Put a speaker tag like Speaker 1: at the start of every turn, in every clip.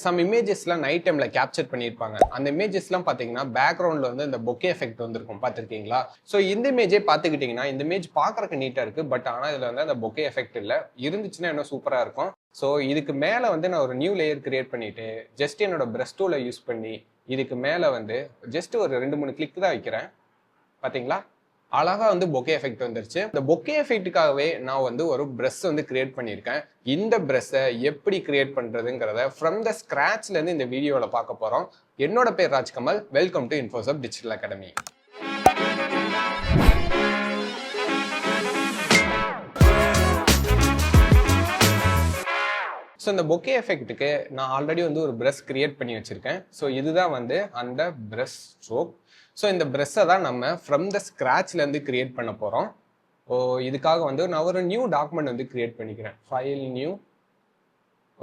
Speaker 1: Some இமேஜஸ்லாம் night டைம்ல capture பண்ணியிருப்பாங்க. அந்த இமேஜஸ்லாம் பார்த்தீங்கன்னா பேக்ரவுண்ட்ல வந்து இந்த பொக்கே எஃபெக்ட் வந்திருக்கும் பார்த்துருக்கீங்களா? ஸோ இந்த இமேஜே பார்த்துக்கிட்டிங்கன்னா இந்த இமேஜ் பார்க்கறக்கு நீட்டா இருக்கு. பட் ஆனால் இதில் வந்து அந்த பொக்கே எஃபெக்ட் இல்லை. இருந்துச்சுன்னா இன்னும் சூப்பராக இருக்கும். ஸோ இதுக்கு மேலே வந்து நான் ஒரு நியூ லேயர் கிரியேட் பண்ணிட்டு ஜஸ்ட் என்னோட பிரஷ் டூலை யூஸ் பண்ணி இதுக்கு மேலே வந்து ஜஸ்ட் ஒரு 2-3 கிளிக் தான் வைக்கிறேன். பார்த்தீங்களா? அழகா வந்து பொக்கே எஃபெக்ட் வந்துருச்சு. இந்த பொக்கே எஃபெக்ட்டுக்காகவே நான் வந்து ஒரு பிரஷ் வந்து கிரியேட் பண்ணியிருக்கேன். இந்த பிரஷ்ஷை எப்படி கிரியேட் பண்றதுங்கிறத ஃப்ரம் த ஸ்கிராச்ல இருந்து இந்த வீடியோவில் பார்க்க போறோம். என்னோட பேர் Rajkamal. Welcome to Infosap digital academy. So இந்த பொக்கே எஃபெக்ட்டுக்கு நான் ஆல்ரெடி வந்து ஒரு பிரஷ் கிரியேட் பண்ணி வச்சிருக்கேன். ஸோ இதுதான் வந்து அந்த பிரஷ் ஸ்ட்ரோக். ஸோ இந்த பிரஷ்ஷை தான் நம்ம ஃப்ரம் த ஸ்க்ராட்ச்லேருந்து கிரியேட் பண்ண போகிறோம். இதுக்காக வந்து நான் ஒரு நியூ டாக்குமெண்ட் வந்து கிரியேட் பண்ணிக்கிறேன். File new.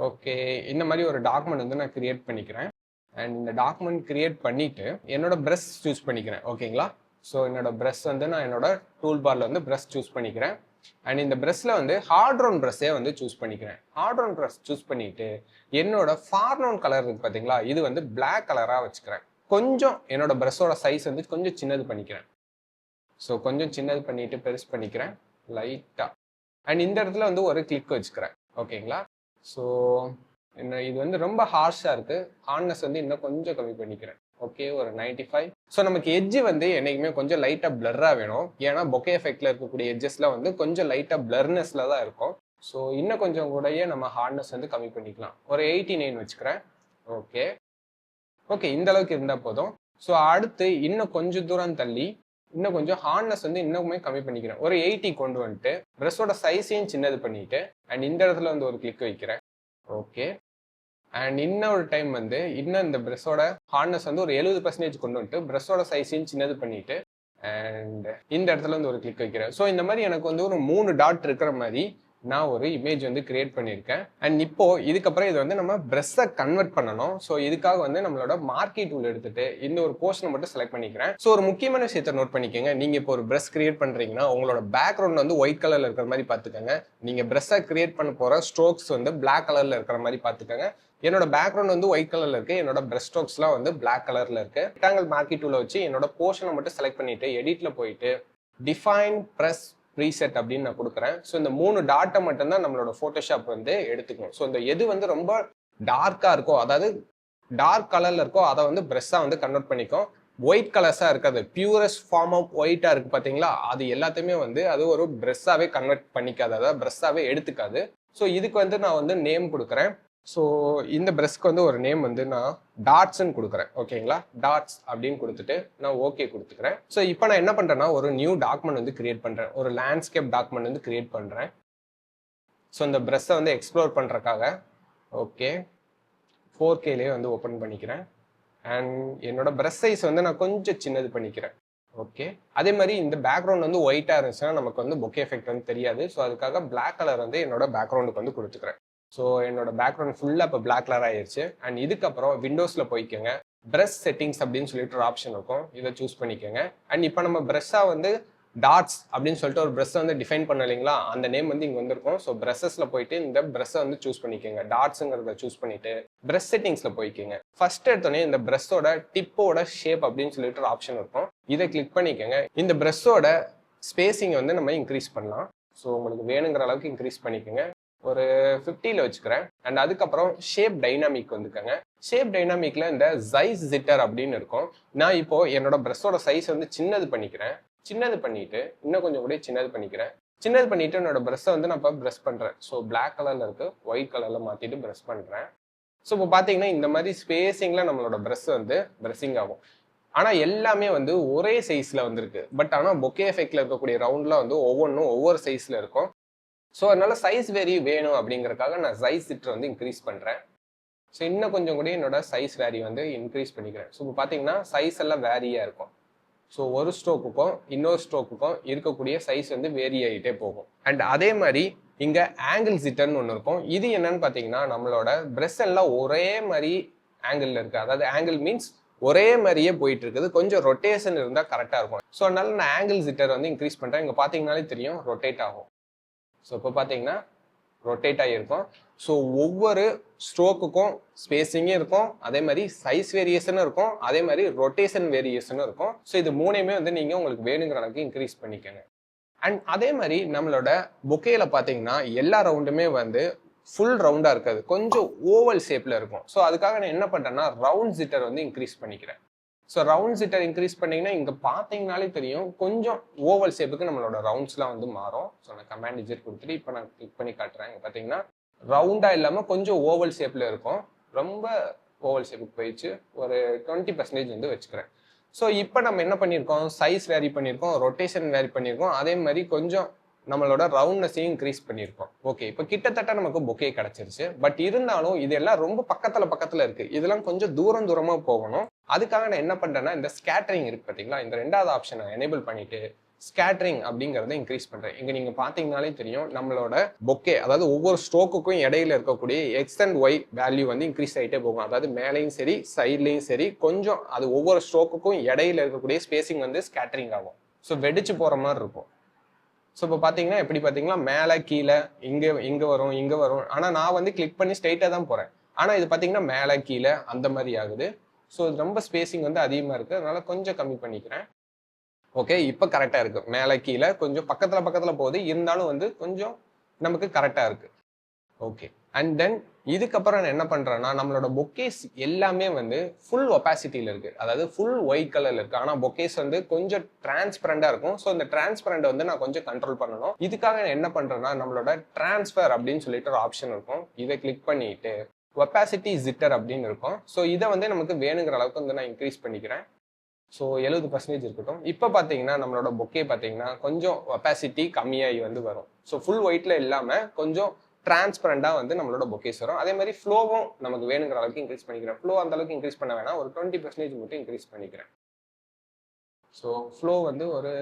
Speaker 1: ஓகே, இந்த மாதிரி ஒரு டாக்குமெண்ட் வந்து நான் கிரியேட் பண்ணிக்கிறேன். அண்ட் இந்த டாக்குமெண்ட் கிரியேட் பண்ணிவிட்டு என்னோட பிரஷ் சூஸ் பண்ணிக்கிறேன். ஓகேங்களா? ஸோ என்னோட பிரஷ் வந்து நான் என்னோட டூல் பார்ல வந்து பிரஷ் சூஸ் பண்ணிக்கிறேன். அண்ட் இந்த பிரஷ்ல வந்து ஹார்ட் ரவுண்ட் பிரஷ்ஷே வந்து சூஸ் பண்ணிக்கிறேன். ஹார்ட் ரவுண்ட் பிரஷ் சூஸ் பண்ணிட்டு என்னோட ஃபார்னவுன் கலர் இருக்கு பார்த்தீங்களா, இது வந்து பிளாக் கலராக வச்சுக்கிறேன். கொஞ்சம் என்னோட பிரஷோட சைஸ் வந்து கொஞ்சம் சின்னது பண்ணிக்கிறேன். ஸோ கொஞ்சம் சின்னது பண்ணிட்டு பெருசு பண்ணிக்கிறேன் லைட்டாக. அண்ட் இந்த இடத்துல வந்து ஒரு கிளிக் வச்சுக்கிறேன். ஓகேங்களா? ஸோ என்ன இது வந்து ரொம்ப ஹார்ஷாக இருக்குது. ஹார்ட்னஸ் வந்து இன்னும் கொஞ்சம் கம்மி பண்ணிக்கிறேன். ஓகே, ஒரு 95. ஸோ நமக்கு எட்ஜ் வந்து என்றைக்குமே கொஞ்சம் லைட்டாக பிளர்ராக வேணும். ஏன்னா பொக்கே எஃபெக்டில் இருக்கக்கூடிய எட்ஜஸ்லாம் வந்து கொஞ்சம் லைட்டாக பிளர்னஸில் தான் இருக்கும். ஸோ இன்னும் கொஞ்சம் கூடயே நம்ம ஹார்ட்னஸ் வந்து கம்மி பண்ணிக்கலாம். ஒரு 89 வச்சுக்கிறேன். ஓகே ஓகே, இந்த அளவுக்கு இருந்தால் போதும். ஸோ அடுத்து இன்னும் கொஞ்சம் தூரம் தள்ளி இன்னும் கொஞ்சம் ஹார்ட்னஸ் வந்து இன்னுமே கம்மி பண்ணிக்கிறேன். ஒரு 80 கொண்டு வந்துட்டு ப்ரெஷ்ஷோட சைஸையும் சின்னது பண்ணிட்டு அண்ட் இந்த இடத்துல வந்து ஒரு கிளிக் வைக்கிறேன். ஓகே, அண்ட் இன்னொரு டைம் வந்து இன்னும் இந்த ப்ரெஷ்ஷோட ஹார்ட்னஸ் வந்து ஒரு 70% கொண்டு வந்துட்டு ப்ரெஷ்ஷோட சைஸையும் சின்னது பண்ணிட்டு அண்ட் இந்த இடத்துல வந்து ஒரு கிளிக் வைக்கிறேன். ஸோ இந்த மாதிரி எனக்கு வந்து ஒரு 3 டாட் இருக்கிற மாதிரி நான் ஒரு இமேஜ் வந்து கிரியேட் பண்ணியிருக்கேன். அண்ட் இப்போ இதுக்கப்புறம் இது வந்து நம்ம பிரஷ்ஷை கன்வெர்ட் பண்ணணும். ஸோ இதுக்காக வந்து நம்மளோட மார்க்கி டூல் எடுத்துட்டு இந்த ஒரு போர்ஷனை மட்டும் செலக்ட் பண்ணிக்கிறேன். ஸோ ஒரு முக்கியமான விஷயத்தை நோட் பண்ணிக்கோங்க. நீங்க இப்போ ஒரு பிரஷ் கிரியேட் பண்றீங்கன்னா உங்களோட பேக்ரவுண்ட் வந்து ஒயிட் கலர்ல இருக்கிற மாதிரி பார்த்துக்கோங்க. நீங்க பிரஷ்ஷை கிரியேட் பண்ண போற ஸ்ட்ரோக்ஸ் வந்து பிளாக் கலர்ல இருக்கிற மாதிரி பார்த்துக்கோங்க. என்னோட பேக்ரவுண்ட் வந்து ஒயிட் கலர்ல இருக்கு. என்னோட பிரஷ் ஸ்ட்ரோக்ஸ்லாம் வந்து பிளாக் கலர்ல இருக்கு. ரெக்டாங்கிள் மார்க்கி டூலை வச்சு என்னோட போர்ஷனை மட்டும் செலக்ட் பண்ணிட்டு எடிட்ல போயிட்டு டிஃபைன் பிரஷ் ப்ரீசெட் அப்படின்னு நான் கொடுக்குறேன். ஸோ இந்த 3 டாட்டை மட்டும்தான் நம்மளோட ஃபோட்டோஷாப் வந்து எடுத்துக்கணும். ஸோ இந்த எது வந்து ரொம்ப டார்க்காக இருக்கோ, அதாவது டார்க் கலரில் இருக்கோ அதை வந்து ப்ரெஷ்ஷாக வந்து கன்வெர்ட் பண்ணிக்கும். ஒயிட் கலர்ஸாக இருக்காது, பியூரஸ்ட் ஃபார்ம் ஆஃப் ஒயிட்டாக இருக்குது பார்த்தீங்களா, அது எல்லாத்தையுமே வந்து அது ஒரு ப்ரெஷ்ஷாகவே கன்வெர்ட் பண்ணிக்காது, அதாவது ப்ரெஷ்ஷாகவே எடுத்துக்காது. ஸோ இதுக்கு வந்து நான் வந்து நேம் கொடுக்குறேன். ஸோ இந்த பிரஷ்க்கு வந்து ஒரு நேம் வந்து நான் டாட்ஸ்ன்னு கொடுக்குறேன். ஓகேங்களா? டாட்ஸ் அப்படின்னு கொடுத்துட்டு நான் ஓகே கொடுத்துக்கிறேன். ஸோ இப்போ நான் என்ன பண்ணுறேன்னா ஒரு நியூ டாக்குமெண்ட் வந்து கிரியேட் பண்ணுறேன். ஒரு லேண்ட்ஸ்கேப் டாக்குமெண்ட் வந்து கிரியேட் பண்ணுறேன். ஸோ இந்த பிரஷ்ஷை வந்து எக்ஸ்ப்ளோர் பண்ணுறக்காக ஓகே 4Kலேயே வந்து ஓப்பன் பண்ணிக்கிறேன். அண்ட் என்னோட பிரஷ் சைஸ் வந்து நான் கொஞ்சம் சின்னது பண்ணிக்கிறேன். ஓகே, அதே மாதிரி இந்த பேக்ரவுண்ட் வந்து ஒயிட்டாக இருந்துச்சுன்னா நமக்கு வந்து பொக்கே எஃபெக்ட் வந்து தெரியாது. ஸோ அதுக்காக பிளாக் கலர் வந்து என்னோட பேக்ரவுண்டுக்கு வந்து கொடுத்துக்கிறேன். ஸோ என்னோட பேக்ரவுண்ட் ஃபுல்லாக இப்போ பிளாக் கலர் ஆயிடுச்சு. அண்ட் இதுக்கப்புறம் விண்டோஸில் போய்க்கோங்க. பிரஷ் செட்டிங்ஸ் அப்படின்னு சொல்லிட்டு ஒரு ஆப்ஷன் இருக்கும், இதை சூஸ் பண்ணிக்கோங்க. அண்ட் இப்போ நம்ம பிரஷ்ஷாக வந்து டாட்ஸ் அப்படின்னு சொல்லிட்டு ஒரு பிரஷ்ஷை வந்து டிஃபைன் பண்ண இல்லைங்களா, அந்த நேம் வந்து இங்கே வந்திருக்கும். ஸோ பிரஷஸில் போயிட்டு இந்த பிரஷ்ஷை வந்து சூஸ் பண்ணிக்கோங்க. டாட்ஸுங்கிறத சூஸ் பண்ணிட்டு பிரஷ் செட்டிங்ஸில் போய்க்கோங்க. ஃபர்ஸ்ட் எடுத்தோடனே இந்த பிரஷ்ஷோட டிப்போட ஷேப் அப்படின்னு சொல்லிட்டு ஒரு ஆப்ஷன் இருக்கும், இதை கிளிக் பண்ணிக்கோங்க. இந்த பிரஷ்ஷோட ஸ்பேசிங்கை வந்து நம்ம இன்க்ரீஸ் பண்ணலாம். ஸோ உங்களுக்கு வேணுங்கிற அளவுக்கு இன்க்ரீஸ் பண்ணிக்கோங்க. ஒரு 50ல் வச்சுக்கிறேன். அண்ட் அதுக்கப்புறம் ஷேப் டைனாமிக் வந்துக்கோங்க. ஷேப் டைனாமிக்ல இந்த சைஸ் ஜிட்டர் அப்படின்னு இருக்கும். நான் இப்போ என்னோட பிரஷ்ஷோட சைஸ் வந்து சின்னது பண்ணிக்கிறேன். சின்னது பண்ணிட்டு இன்னும் கொஞ்சம் கூட சின்னது பண்ணிக்கிறேன். சின்னது பண்ணிட்டு என்னோட பிரஷ்ஷை வந்து நான் இப்போ பிரஷ் பண்றேன். ஸோ பிளாக் கலர்ல இருக்கு, ஒயிட் கலர்ல மாத்திட்டு பிரஷ் பண்றேன். ஸோ இப்போ பாத்தீங்கன்னா இந்த மாதிரி ஸ்பேசிங்ல நம்மளோட பிரஷ் வந்து பிரஷிங் ஆகும். ஆனா எல்லாமே வந்து ஒரே சைஸ்ல வந்திருக்கு. பட் ஆனா பொக்கே எஃபெக்ட்ல இருக்கக்கூடிய ரவுண்ட்ல வந்து ஒவ்வொன்றும் ஒவ்வொரு சைஸ்ல இருக்கும். ஸோ அதனால சைஸ் வேரி வேணும் அப்படிங்கறக்காக நான் சைஸ் ஜிட்டர் வந்து இன்க்ரீஸ் பண்றேன். ஸோ இன்னும் கொஞ்சம் கூட என்னோட சைஸ் வேரி வந்து இன்க்ரீஸ் பண்ணிக்கிறேன். ஸோ இப்போ பார்த்தீங்கன்னா சைஸ் எல்லாம் வேரியா இருக்கும். ஸோ ஒரு ஸ்ட்ரோக்குக்கும் இன்னொரு ஸ்ட்ரோக்குக்கும் இருக்கக்கூடிய சைஸ் வந்து வேரி ஆகிட்டே போகும். அண்ட் அதே மாதிரி இங்கே ஆங்கிள் ஜிட்டர்னு ஒன்று இருக்கும். இது என்னன்னு பார்த்தீங்கன்னா நம்மளோட பிரஷ் எல்லாம் ஒரே மாதிரி ஆங்கிள் இருக்கு. அதாவது ஆங்கிள் மீன்ஸ் ஒரே மாதிரியே போயிட்டு இருக்குது. கொஞ்சம் ரொட்டேஷன் இருந்தால் கரெக்டாக இருக்கும். ஸோ அதனால நான் ஆங்கிள் ஜிட்டர் வந்து இன்க்ரீஸ் பண்ணுறேன். இங்கே பார்த்தீங்கன்னாலே தெரியும் ரொட்டேட் ஆகும். ஸோ இப்போ பார்த்தீங்கன்னா ரொட்டேட் ஆகியிருக்கும். ஸோ ஒவ்வொரு ஸ்ட்ரோக்குக்கும் ஸ்பேசிங்கும் இருக்கும், அதே மாதிரி சைஸ் வேரியேஷனும் இருக்கும், அதே மாதிரி ரொட்டேஷன் வேரியேஷனும் இருக்கும். ஸோ இது மூணையுமே வந்து நீங்கள் உங்களுக்கு வேணுங்கிற அளவுக்கு இன்க்ரீஸ் பண்ணிக்கோங்க. அண்ட் அதே மாதிரி நம்மளோட பொக்கேல பார்த்தீங்கன்னா எல்லா ரவுண்டுமே வந்து ஃபுல் ரவுண்டாக இருக்காது, கொஞ்சம் ஓவல் ஷேப்பில் இருக்கும். ஸோ அதுக்காக நான் என்ன பண்ணுறேன்னா ரவுண்ட் ஜிட்டர் வந்து இன்க்ரீஸ் பண்ணிக்கிறேன். ஸோ ரவுண்ட் ஜிட்டர் இன்க்ரீஸ் பண்ணிங்கன்னா இங்கே பார்த்தீங்கனாலே தெரியும் கொஞ்சம் ஓவல் ஷேப்புக்கு நம்மளோட ரவுண்ட்ஸ்லாம் வந்து மாறும். ஸோ நான் கமாண்ட் ஜிட் கொடுத்துட்டு இப்போ நான் கிளிக் பண்ணி காட்டுறேன். இங்கே பார்த்தீங்கன்னா ரவுண்டாக இல்லாமல் கொஞ்சம் ஓவல் ஷேப்பில் இருக்கும். ரொம்ப ஓவல் ஷேப்புக்கு போயிடுச்சு. ஒரு 20% வந்து வச்சுக்கிறேன். ஸோ இப்போ நம்ம என்ன பண்ணியிருக்கோம், சைஸ் வேரி பண்ணியிருக்கோம், ரொட்டேஷன் வேரி பண்ணியிருக்கோம், அதே மாதிரி கொஞ்சம் நம்மளோட ரவுண்ட்னஸையும் இன்க்ரீஸ் பண்ணியிருக்கோம். ஓகே, இப்போ கிட்டத்தட்ட நமக்கு பொக்கே கிடைச்சிருச்சு. பட் இருந்தாலும் இதெல்லாம் ரொம்ப பக்கத்துல இருக்கு, இதெல்லாம் கொஞ்சம் தூரமா போகணும். அதுக்காக நான் என்ன பண்றேன்னா இந்த ஸ்கேட்டரிங் இருக்கு பார்த்தீங்களா, இந்த ரெண்டாவது ஆப்ஷனை எனேபிள் பண்ணிட்டு ஸ்கேட்டரிங் அப்படிங்கறத இன்க்ரீஸ் பண்றேன். இங்க நீங்க பாத்தீங்கன்னாலே தெரியும் நம்மளோட பொக்கே, அதாவது ஒவ்வொரு ஸ்ட்ரோக்குக்கும் இடையில இருக்கக்கூடிய எக்ஸ் அண்ட் ஒய் வேல்யூ வந்து இன்க்ரீஸ் ஆகிட்டே போகும். அதாவது மேலையும் சரி சைட்லையும் சரி கொஞ்சம் அது ஒவ்வொரு ஸ்ட்ரோக்குக்கும் இடையில இருக்கக்கூடிய ஸ்பேசிங் வந்து ஸ்கேட்டரிங் ஆகும். ஸோ வெடிச்சு போற மாதிரி இருக்கும். ஸோ இப்போ பார்த்தீங்கன்னா எப்படி பார்த்தீங்கன்னா மேலே கீழே இங்கே வரும். ஆனால் நான் வந்து கிளிக் பண்ணி ஸ்ட்ரைட்டாக தான் போகிறேன். ஆனால் இது பார்த்தீங்கன்னா மேலே கீழே அந்த மாதிரி ஆகுது. ஸோ இது ரொம்ப ஸ்பேசிங் வந்து அதிகமாக இருக்குது, அதனால கொஞ்சம் கம்மி பண்ணிக்கிறேன். ஓகே, இப்போ கரெக்டாக இருக்குது. மேலே கீழே கொஞ்சம் பக்கத்தில் போகுது, இருந்தாலும் வந்து கொஞ்சம் நமக்கு கரெக்டாக இருக்குது. ஓகே, அண்ட் தென் இதுக்கப்புறம் நான் என்ன பண்றேன்னா நம்மளோட பொக்கேஸ் எல்லாமே வந்து ஃபுல் ஒபாசிட்டியில இருக்கு, அதாவது ஃபுல் ஒயிட் கலர்ல இருக்கு. ஆனா பொக்கேஸ் வந்து கொஞ்சம் டிரான்ஸ்பரண்டா இருக்கும். ஸோ இந்த டிரான்ஸ்பரண்ட் வந்து நான் கொஞ்சம் கண்ட்ரோல் பண்ணணும். இதுக்காக நான் என்ன பண்றேன்னா நம்மளோட டிரான்ஸ்ஃபர் அப்படின்னு சொல்லிட்டு ஒரு ஆப்ஷன் இருக்கும், இதை கிளிக் பண்ணிட்டு ஒபாசிட்டி ஜிட்டர் அப்படின்னு இருக்கும். ஸோ இதை வந்து நமக்கு வேணுங்கிற அளவுக்கு வந்து நான் இன்க்ரீஸ் பண்ணிக்கிறேன். ஸோ 70% இருக்கட்டும். இப்போ பார்த்தீங்கன்னா நம்மளோட பொக்கே பார்த்தீங்கன்னா கொஞ்சம் ஒபாசிட்டி கம்மியாகி வந்து வரும். ஸோ ஃபுல் ஒயிட்ல இல்லாமல் கொஞ்சம் டிரான்ஸ்பரண்டா வந்து நம்மளோட பொக்கேஸ் வரும். அதே மாதிரி ஃப்ளோவும் நமக்கு வேணுங்கிற அளவுக்கு இன்க்ரீஸ் பண்ணிக்கிறேன். ஃப்ளோ அந்த அளவுக்கு இன்க்ரீஸ் பண்ண வேணாம், ஒரு 20% மட்டும் இன்க்ரீஸ் பண்ணிக்கிறேன். ஸோ ஃப்ளோ வந்து ஒரு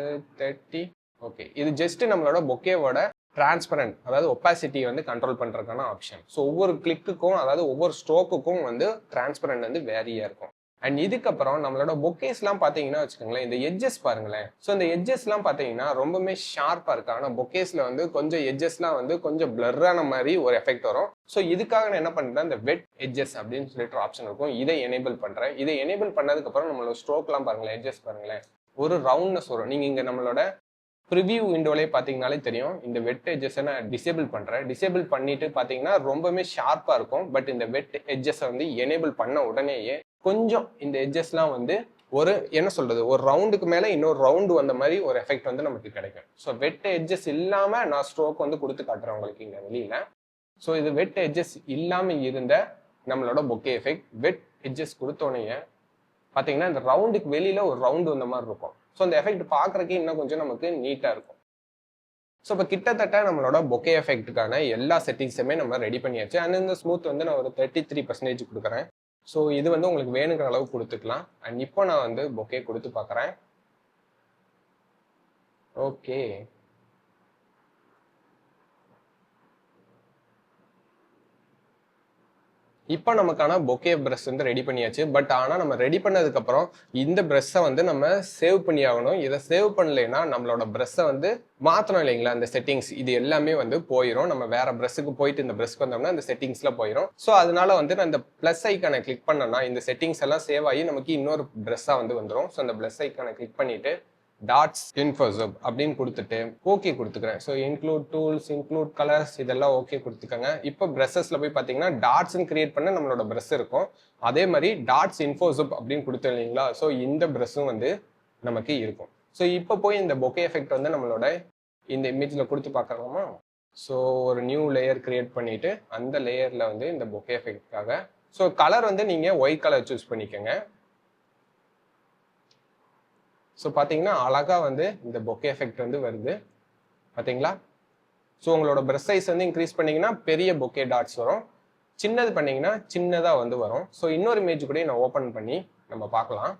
Speaker 1: 30. ஓகே, இது ஜஸ்ட் நம்மளோட பொக்கேவோட டிரான்ஸ்பரண்ட், அதாவது ஒப்பாசிட்டி வந்து கண்ட்ரோல் பண்றதுக்கான ஆப்ஷன். ஸோ ஒவ்வொரு கிளிக்குக்கும், அதாவது ஒவ்வொரு ஸ்ட்ரோக்குக்கும் வந்து டிரான்ஸ்பரண்ட் வந்து வேரியா இருக்கும். அண்ட் இதுக்கப்புறம் நம்மளோட பொக்கேஸ்லாம் பார்த்தீங்கன்னா வச்சுக்கோங்களேன், இந்த எட்ஜஸ் பாருங்களேன். ஸோ இந்த எட்ஜஸ்லாம் பார்த்தீங்கன்னா ரொம்பவே ஷார்ப்பாக இருக்கு. ஆனால் பொக்கேஸ்ல வந்து கொஞ்சம் எட்ஜஸ்லாம் வந்து கொஞ்சம் பிளர்ரான மாதிரி ஒரு எஃபெக்ட் வரும். ஸோ இதுக்காக நான் என்ன பண்ணுறேன், இந்த வெட் எட்ஜஸ் அப்படின்னு சொல்லிட்டு ஆப்ஷன் இருக்கும், இதை எனேபிள் பண்ணுறேன். இதை எனேபிள் பண்ணதுக்கப்புறம் நம்மளோட ஸ்ட்ரோக்லாம் பாருங்களேன், எட்ஜஸ் பாருங்களேன், ஒரு ரவுண்ட்னஸ் வரும். நீங்கள் இங்கே நம்மளோட ப்ரிவியூ விண்டோலேயே பார்த்தீங்கனாலே தெரியும், இந்த வெட் எட்ஜஸை நான் டிசேபிள் பண்ணுறேன். டிசேபிள் பண்ணிட்டு பார்த்தீங்கன்னா ரொம்பவே ஷார்ப்பாக இருக்கும். பட் இந்த வெட் எட்ஜஸை வந்து எனேபிள் பண்ண உடனேயே கொஞ்சம் இந்த எட்ஜஸ்லாம் வந்து ஒரு என்ன சொல்றது, ஒரு ரவுண்டுக்கு மேலே இன்னொரு ரவுண்டு வந்த மாதிரி ஒரு எஃபெக்ட் வந்து நமக்கு கிடைக்கும். ஸோ வெட் எட்ஜஸ் இல்லாமல் நான் ஸ்ட்ரோக் வந்து கொடுத்து காட்டுறேன் உங்களுக்கு இங்கே வெளியில. ஸோ இது வெட் எட்ஜஸ் இல்லாமல் இருந்த நம்மளோட பொக்கே எஃபெக்ட். வெட் எட்ஜஸ் கொடுத்தோடனே பார்த்தீங்கன்னா இந்த ரவுண்டுக்கு வெளியில ஒரு ரவுண்டு வந்த மாதிரி இருக்கும். ஸோ அந்த எஃபெக்ட் பார்க்கறதுக்கே இன்னும் கொஞ்சம் நமக்கு நீட்டாக இருக்கும். ஸோ இப்போ கிட்டத்தட்ட நம்மளோட பொக்கே எஃபெக்ட்டுக்கான எல்லா செட்டிங்ஸுமே நம்ம ரெடி பண்ணியாச்சு. அண்ட் இந்த ஸ்மூத் வந்து நான் ஒரு 33% கொடுக்குறேன். ஸோ இது வந்து உங்களுக்கு வேணுங்கிற அளவு கொடுத்துக்கலாம். அண்ட் இப்போ நான் வந்து பொக்கே கொடுத்து பார்க்குறேன். ஓகே, இப்போ நமக்கான பொக்கே ப்ரஷ் வந்து ரெடி பண்ணியாச்சு. பட் ஆனால் நம்ம ரெடி பண்ணதுக்கப்புறம் இந்த ப்ரஷ்ஷை வந்து நம்ம சேவ் பண்ணி ஆகணும். இதை சேவ் பண்ணலைன்னா நம்மளோட ப்ரஷ்ஷை வந்து மாற்றணும் இல்லைங்களா, அந்த செட்டிங்ஸ் இது எல்லாமே வந்து போயிடும். நம்ம வேற ப்ரஷ்ஷுக்கு போயிட்டு இந்த ப்ரஷ்க்கு வந்தோம்னா இந்த செட்டிங்ஸில் போயிடும். ஸோ அதனால வந்து நான் இந்த ப்ளஸ் ஐக்கானை கிளிக் பண்ணேன்னா இந்த செட்டிங்ஸ் எல்லாம் சேவ் ஆகி நமக்கு இன்னொரு ப்ரஷ்ஷாக வந்து வந்துடும். ஸோ அந்த ப்ளஸ் ஐக்கானை கிளிக் பண்ணிட்டு டாட்ஸ் இன்ஃபோசப் அப்படின்னு கொடுத்துட்டு ஓகே கொடுத்துக்கிறேன். So include tools, include colours, இதெல்லாம் ஓகே கொடுத்துக்கோங்க. இப்போ ப்ரஷஸ்ல போய் பார்த்தீங்கன்னா டாட்ஸ்ன்னு கிரியேட் பண்ண நம்மளோட ப்ரஷ் இருக்கும். அதே மாதிரி டாட்ஸ் இன்ஃபோசப் அப்படின்னு கொடுத்தோம் இல்லைங்களா, ஸோ இந்த ப்ரஷ்ஷும் வந்து நமக்கு இருக்கும். ஸோ இப்போ போய் இந்த பொக்கே எஃபெக்ட் வந்து நம்மளோட இந்த இமேஜில் கொடுத்து பார்க்கலாமா. ஸோ ஒரு நியூ லேயர் கிரியேட் பண்ணிட்டு அந்த லேயரில் வந்து இந்த பொக்கே எஃபெக்ட்காக ஸோ கலர் வந்து நீங்கள் ஒயிட் கலர் சூஸ் பண்ணிக்கோங்க. ஸோ பார்த்தீங்கன்னா அழகாக வந்து இந்த பொக்கே எஃபெக்ட் வந்து வருது பார்த்தீங்களா. ஸோ உங்களோட ப்ரஷ் சைஸ் வந்து இன்க்ரீஸ் பண்ணிங்கன்னா பெரிய பொக்கே டாட்ஸ் வரும், சின்னது பண்ணிங்கன்னா சின்னதாக வந்து வரும். ஸோ இன்னொரு இமேஜ் கூட நான் ஓப்பன் பண்ணி நம்ம பார்க்கலாம்.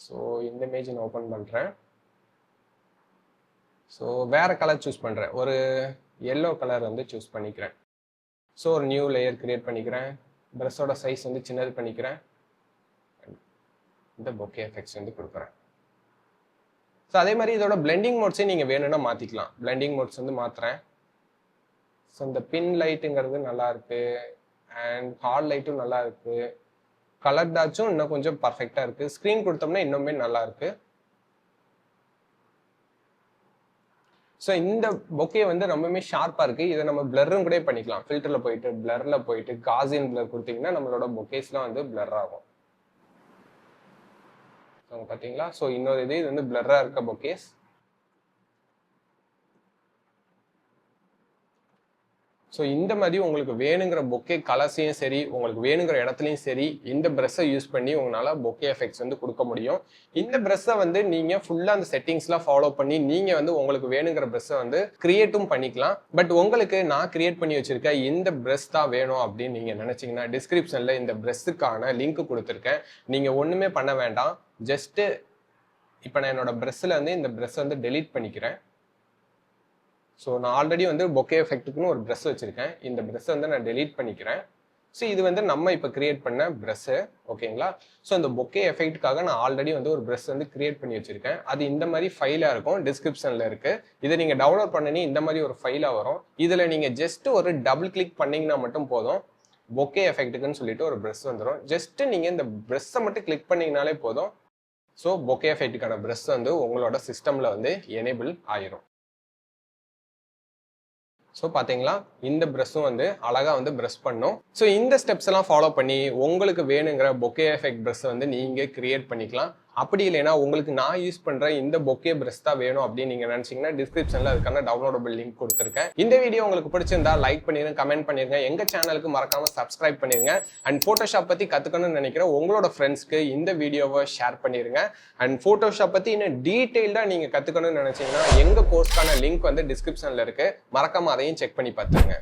Speaker 1: ஸோ இந்த இமேஜ் நான் ஓப்பன் பண்ணுறேன். ஸோ வேறு கலர் சூஸ் பண்ணுறேன், ஒரு எல்லோ கலர் வந்து சூஸ் பண்ணிக்கிறேன். ஸோ ஒரு நியூ லேயர் கிரியேட் பண்ணிக்கிறேன், ப்ரஷோட சைஸ் வந்து சின்னது பண்ணிக்கிறேன், இந்த பொக்கே எஃபெக்ட்ஸ் வந்து கொடுக்குறேன். ஸோ அதே மாதிரி இதோட பிளெண்டிங் மோட்ஸே நீங்கள் வேணும்னா மாற்றிக்கலாம். பிளெண்டிங் மோட்ஸ் வந்து மாற்றுறேன். ஸோ இந்த பின் லைட்டுங்கிறது நல்லா இருக்கு அண்ட் ஹார்ட் லைட்டும் நல்லா இருக்கு. கலர் டாட்சும் இன்னும் கொஞ்சம் பர்ஃபெக்டா இருக்கு. ஸ்க்ரீன் கொடுத்தோம்னா இன்னுமே நல்லா இருக்கு. ஸோ இந்த பொக்கே வந்து ரொம்பவுமே ஷார்ப்பா இருக்கு. இதை நம்ம பிளரும் கூட பண்ணிக்கலாம். ஃபில்டர்ல போயிட்டு பிளர்ல போயிட்டு காசியன் பிளர் கொடுத்தீங்கன்னா நம்மளோட பொக்கேஸ்லாம் வந்து பிளர் ஆகும். பாத்தீங்களா? ஸோ இன்னொரு இது வந்து பிளர்ரா இருக்க பொக்கேஸ். ஸோ இந்த மாதிரி உங்களுக்கு வேணுங்கிற பொக்கே கலர்ஸையும் சரி, உங்களுக்கு வேணுங்கிற இடத்துலையும் சரி, இந்த ப்ரெஷ்ஷை யூஸ் பண்ணி உங்களால் பொக்கே எஃபெக்ட்ஸ் வந்து கொடுக்க முடியும். இந்த ப்ரெஷ்ஷை வந்து நீங்கள் ஃபுல்லாக அந்த செட்டிங்ஸ்லாம் ஃபாலோ பண்ணி நீங்கள் வந்து உங்களுக்கு வேணுங்கிற ப்ரெஷ்ஷை வந்து கிரியேட்டும் பண்ணிக்கலாம். பட் உங்களுக்கு நான் கிரியேட் பண்ணி வச்சிருக்கேன் இந்த ப்ரெஷ் தான் வேணும் அப்படின்னு நீங்கள் நினச்சிங்கன்னா டிஸ்கிரிப்ஷனில் இந்த ப்ரெஷ்ஷுக்கான லிங்க் கொடுத்துருக்கேன். நீங்கள் ஒன்றுமே பண்ண வேண்டாம். ஜஸ்ட்டு இப்போ நான் என்னோட ப்ரெஷ்ஷில் வந்து இந்த ப்ரெஷ்ஷை வந்து டெலீட் பண்ணிக்கிறேன். ஸோ நான் ஆல்ரெடி வந்து பொக்கே எஃபெக்ட்டுக்குன்னு ஒரு ப்ரெஷ் வச்சிருக்கேன். இந்த ப்ரெஷ்ஷை வந்து நான் டெலீட் பண்ணிக்கிறேன். ஸோ இது வந்து நம்ம இப்போ கிரியேட் பண்ண ப்ரெஷ்ஷு, ஓகேங்களா? ஸோ இந்த பொக்கே எஃபெக்ட்டுக்காக நான் ஆல்ரெடி வந்து ஒரு ப்ரெஷ் வந்து கிரியேட் பண்ணி வச்சிருக்கேன். அது இந்த மாதிரி ஃபைலாக இருக்கும், டிஸ்கிரிப்ஷனில் இருக்கு. இதை நீங்கள் டவுன்லோட் பண்ணி இந்த மாதிரி ஒரு ஃபைலாக வரும். இதில் நீங்கள் ஜஸ்ட் ஒரு டபுள் கிளிக் பண்ணீங்கன்னா மட்டும் போதும், பொக்கே எஃபெக்ட்டுக்குன்னு சொல்லிட்டு ஒரு ப்ரெஷ் வந்துடும். ஜஸ்ட் நீங்கள் இந்த ப்ரெஷ்ஷை மட்டும் கிளிக் பண்ணீங்கனாலே போதும். ஸோ பொக்கே எஃபெக்ட்டுக்கான ப்ரெஷ் வந்து உங்களோட சிஸ்டமில் வந்து எனேபிள் ஆயிரும். ஸோ பார்த்தீங்களா, இந்த ப்ரெஷ்ஷும் வந்து அழகாக வந்து ப்ரெஷ் பண்ணும். ஸோ இந்த ஸ்டெப்ஸ் எல்லாம் ஃபாலோ பண்ணி உங்களுக்கு வேணுங்கிற பொக்கே எஃபெக்ட் ப்ரெஷ்ஷை வந்து நீங்கள் கிரியேட் பண்ணிக்கலாம். அப்படி இல்லைன்னா உங்களுக்கு நான் யூஸ் பண்ணுற இந்த பொக்கே ப்ரெஷ் தான் வேணும் அப்படின்னு நீங்கள் நினச்சிங்கன்னா டிஸ்கிரிப்ஷனில் அதுக்கான டவுன்லோடபிள் லிங்க் கொடுத்துருக்கேன். இந்த வீடியோ உங்களுக்கு பிடிச்சிருந்தா லைக் பண்ணிடுங்க, கமெண்ட் பண்ணிருங்க, எங்கள் சேனலுக்கு மறக்காமல் சப்ஸ்கிரைப் பண்ணிருங்க. அண்ட் ஃபோட்டோஷாப் பற்றி கற்றுக்கணும்னு நினைக்கிற உங்களோட ஃப்ரெண்ட்ஸ்க்கு இந்த வீடியோவை ஷேர் பண்ணிடுங்க. அண்ட் ஃபோட்டோஷாப் பற்றி இன்னும் டீட்டெயில்டாக நீங்கள் கற்றுக்கணும்னு நினச்சிங்கன்னா எங்கள் கோர்ஸ்க்கான லிங்க் வந்து டிஸ்கிரிப்ஷனில் இருக்குது. மறக்காமல் அதையும் செக் பண்ணி பார்த்துருங்க.